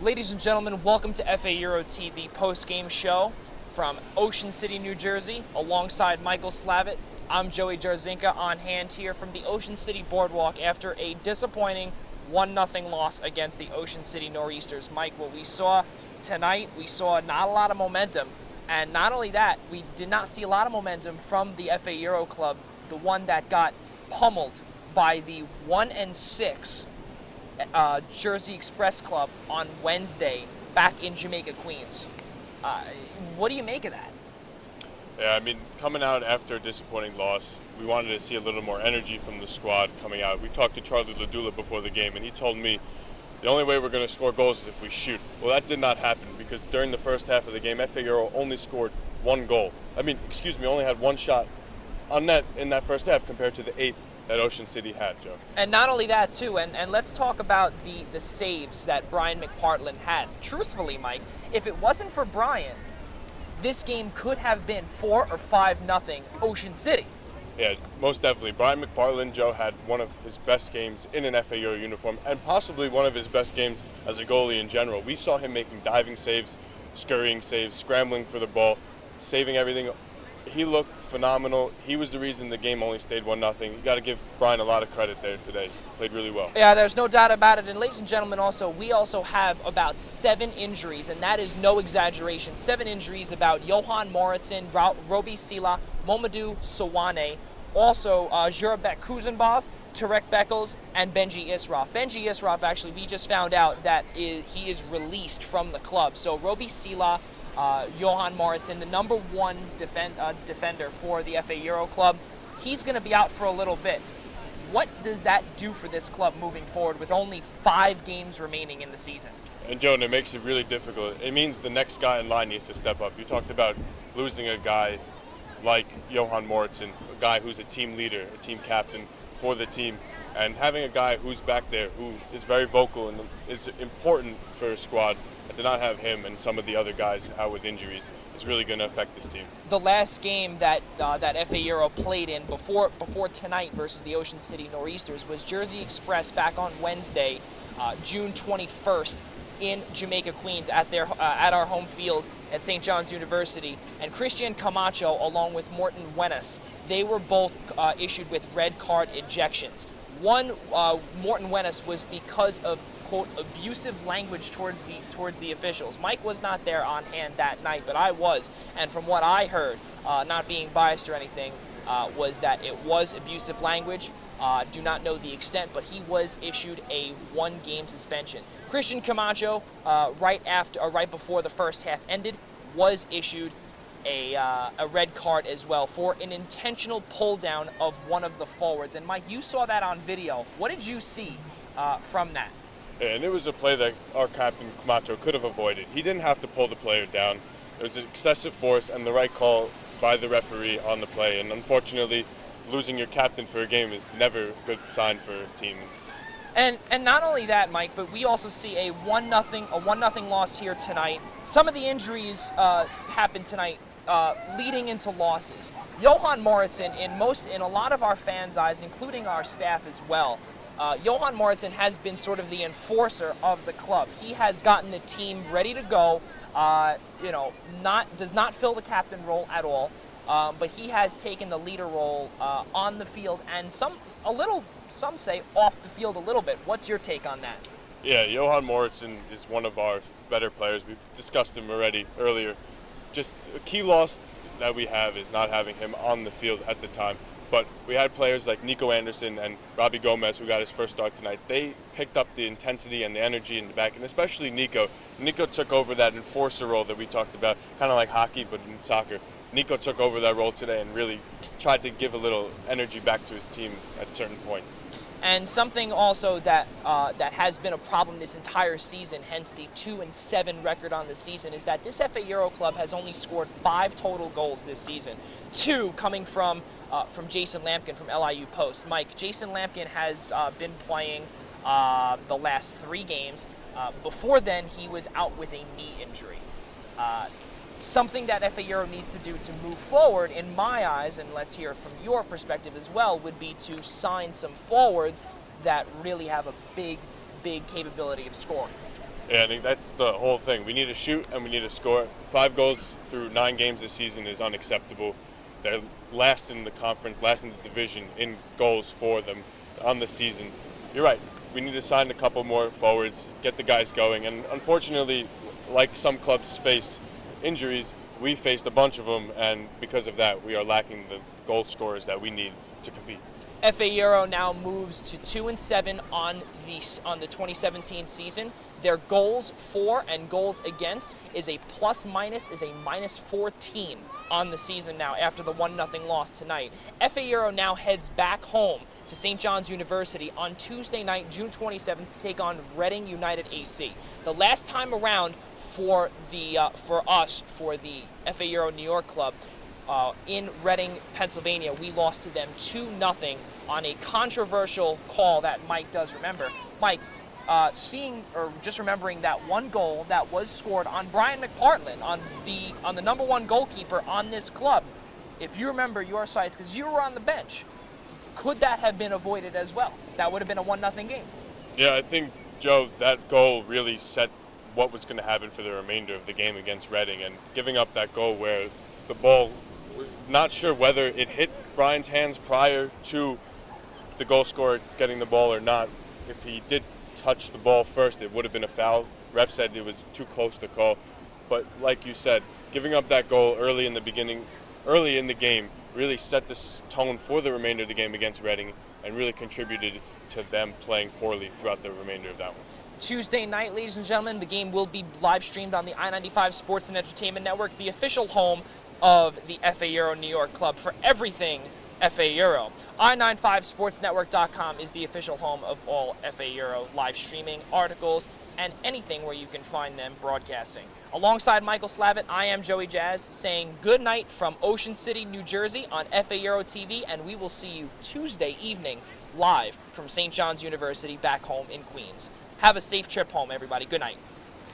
Ladies and gentlemen, welcome to FA Euro TV post-game show from Ocean City, New Jersey, alongside Michael Slavit. I'm Joey Jarzynka on hand here from the Ocean City Boardwalk after a disappointing 1-0 loss against the Ocean City Nor'easters. Mike, what we saw tonight, we saw not a lot of momentum. And not only that, we did not see a lot of momentum from the FA Euro club, the one that got pummeled by the 1-6 Jersey Express Club on Wednesday back in Jamaica, Queens. What do you make of that? Yeah, I mean, coming out after a disappointing loss, we wanted to see a little more energy from the squad coming out. We talked to Charlie Ladula before the game, and he told me the only way we're going to score goals is if we shoot. Well, that did not happen because during the first half of the game, FA Euro only scored only had one shot on net in that first half compared to the 8 that Ocean City had, Joe. And not only that, too, and let's talk about the saves that Brian McPartland had. Truthfully, Mike, if it wasn't for Brian, this game could have been 4 or 5-0 Ocean City. Yeah, most definitely. Brian McPartland, Joe, had one of his best games in an FA Euro uniform and possibly one of his best games as a goalie in general. We saw him making diving saves, scurrying saves, scrambling for the ball, saving everything. He looked phenomenal. He was the reason the game only stayed 1-0. You got to give Brian a lot of credit there today. Played really well. Yeah, there's no doubt about it. And ladies and gentlemen, we also have about 7 injuries, and that is no exaggeration. 7 injuries about Johan Moritzen, Roby Sila, Momodou Sawane, also Jurabek Kuzenbov, Tarek Beckles, and Benji Israf. Benji Israf, actually, we just found out that he is released from the club. So Roby Sila, Johan Moritzen, the number 1 defender for the FA Euro club, he's going to be out for a little bit. What does that do for this club moving forward with only 5 games remaining in the season? And Joe, it makes it really difficult. It means the next guy in line needs to step up. You talked about losing a guy like Johan Moritzen, a guy who's a team leader, a team captain for the team, and having a guy who's back there who is very vocal and is important for a squad. To not have him and some of the other guys out with injuries is really going to affect this team. The last game that FA Euro played in before tonight versus the Ocean City Nor'easters was Jersey Express back on Wednesday, June 21st, in Jamaica, Queens, at our home field at St. John's University. And Christian Camacho, along with Morton Wenas, they were both issued with red card ejections. One, Morton Wenas, was because of quote abusive language towards the officials. Mike was not there on hand that night, but I was, and from what I heard, not being biased or anything, was that it was abusive language. Do not know the extent, but he was issued a 1-game suspension. Christian Camacho, right before the first half ended, was issued a red card as well for an intentional pull down of one of the forwards. And Mike, you saw that on video. What did you see from that? And it was a play that our captain Camacho could have avoided. He didn't have to pull the player down. It was an excessive force and the right call by the referee on the play. And unfortunately, losing your captain for a game is never a good sign for a team. And not only that, Mike, but we also see a 1-0 loss here tonight. Some of the injuries happened tonight, leading into losses. Johan Moritzen, in a lot of our fans' eyes, including our staff as well, Johan Moritzen has been sort of the enforcer of the club. He has gotten the team ready to go. Does not fill the captain role at all, but he has taken the leader role on the field and some say off the field a little bit. What's your take on that? Yeah, Johan Moritzen is one of our better players. We've discussed him earlier. Just a key loss that we have is not having him on the field at the time. But we had players like Nico Anderson and Robbie Gomez, who got his first start tonight. They picked up the intensity and the energy in the back, and especially Nico. Nico took over that enforcer role that we talked about, kind of like hockey, but in soccer. Nico took over that role today and really tried to give a little energy back to his team at certain points. And something also that has been a problem this entire season, hence the 2-7 record on the season, is that this FA Euro club has only scored 5 total goals this season. 2 coming from Jason Lampkin from LIU Post. Mike, Jason Lampkin has been playing the last 3 games. Before then, he was out with a knee injury. Something that FA Euro needs to do to move forward, in my eyes, and let's hear from your perspective as well, would be to sign some forwards that really have a big capability of scoring. Yeah, I think that's the whole thing. We need to shoot and we need to score. 5 goals through 9 games this season is unacceptable. They're last in the conference, last in the division in goals for them on the season. You're right. We need to sign a couple more forwards, get the guys going. And unfortunately, like some clubs face injuries, we faced a bunch of them, and because of that, we are lacking the goal scorers that we need to compete. FA Euro now moves to 2-7 on the 2017 season. Their goals for and goals against is a minus 14 on the season now after the 1-0 loss tonight. FA Euro now heads back home to St. John's University on Tuesday night, June 27th, to take on Reading United AC. The last time around for the FA Euro New York club in Reading, Pennsylvania, we lost to them 2-0 on a controversial call that Mike does remember. Mike, just remembering that one goal that was scored on Brian McPartland, on the number one goalkeeper on this club. If you remember your sights, because you were on the bench, could that have been avoided as well? That would have been a 1-0 game. Yeah, I think, Joe, that goal really set what was going to happen for the remainder of the game against Reading, and giving up that goal where the ball was not sure whether it hit Brian's hands prior to the goal scorer getting the ball or not. If he did touch the ball first, it would have been a foul. Ref said it was too close to call. But like you said, giving up that goal early in the game, really set the tone for the remainder of the game against Reading and really contributed to them playing poorly throughout the remainder of that one. Tuesday night, ladies and gentlemen, the game will be live streamed on the I-95 Sports and Entertainment Network, the official home of the FA Euro New York club for everything FA Euro. I95sportsnetwork.com is the official home of all FA Euro live streaming, articles, and anything where you can find them broadcasting. Alongside Michael Slavit, I am Joey Jazz, saying good night from Ocean City, New Jersey on FA Euro TV, and we will see you Tuesday evening live from St. John's University back home in Queens. Have a safe trip home, everybody. Good night.